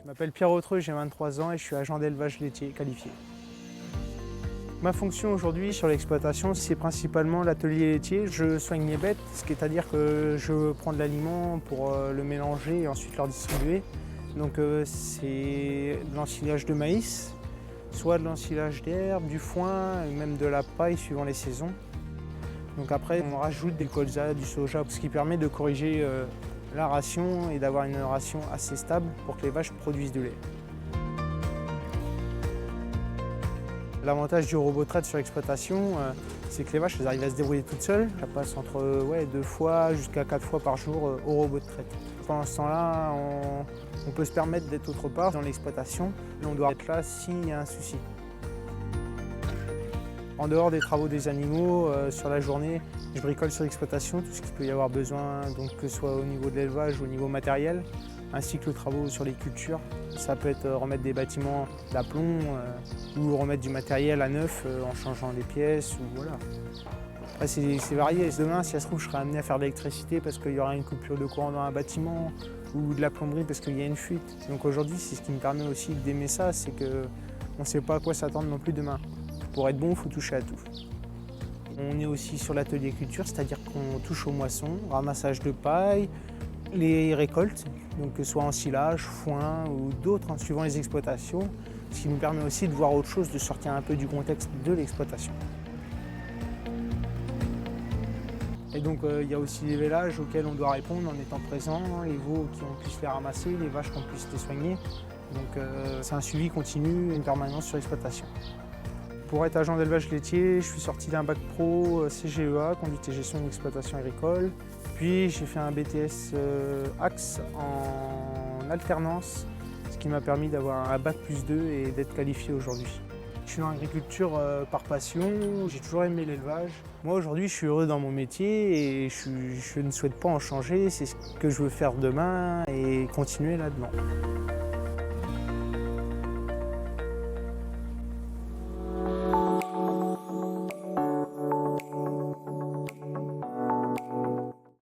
Je m'appelle Pierre Autreux, j'ai 23 ans et je suis agent d'élevage laitier qualifié. Ma fonction aujourd'hui sur l'exploitation, c'est principalement l'atelier laitier. Je soigne les bêtes, c'est-à-dire que je prends de l'aliment pour le mélanger et ensuite leur distribuer. Donc c'est de l'ensilage de maïs, soit de l'ensilage d'herbe, du foin, et même de la paille suivant les saisons. Donc après, on rajoute des colzas, du soja, ce qui permet de corriger la ration et d'avoir une ration assez stable pour que les vaches produisent du lait. L'avantage du robot traite sur l'exploitation, c'est que les vaches elles arrivent à se débrouiller toutes seules. Ça passe entre 2 fois jusqu'à 4 fois par jour au robot de traite. Pendant ce temps-là, on peut se permettre d'être autre part dans l'exploitation et on doit être là s'il y a un souci. En dehors des travaux des animaux, sur la journée, je bricole sur l'exploitation tout ce qu'il peut y avoir besoin, donc que ce soit au niveau de l'élevage ou au niveau matériel, ainsi que le travaux sur les cultures. Ça peut être remettre des bâtiments d'aplomb ou remettre du matériel à neuf en changeant les pièces. Ou voilà. Après, c'est varié. Demain, si ça se trouve, je serai amené à faire de l'électricité parce qu'il y aura une coupure de courant dans un bâtiment ou de la plomberie parce qu'il y a une fuite. Donc aujourd'hui, c'est ce qui me permet aussi d'aimer ça, c'est qu'on ne sait pas à quoi s'attendre non plus demain. Pour être bon, il faut toucher à tout. On est aussi sur l'atelier culture, c'est-à-dire qu'on touche aux moissons, ramassage de paille, les récoltes, donc que ce soit ensilage, foin ou d'autres, suivant les exploitations, ce qui nous permet aussi de voir autre chose, de sortir un peu du contexte de l'exploitation. Et donc il y a aussi les vélages auxquels on doit répondre en étant présent, les veaux qu'on puisse les ramasser, les vaches qu'on puisse les soigner. Donc c'est un suivi continu et une permanence sur l'exploitation. Pour être agent d'élevage laitier, je suis sorti d'un bac pro CGEA, conduite et gestion d'exploitation agricole. Puis j'ai fait un BTS Axe en alternance, ce qui m'a permis d'avoir un bac +2 et d'être qualifié aujourd'hui. Je suis dans l'agriculture par passion, j'ai toujours aimé l'élevage. Moi aujourd'hui je suis heureux dans mon métier et je ne souhaite pas en changer, c'est ce que je veux faire demain et continuer là-dedans.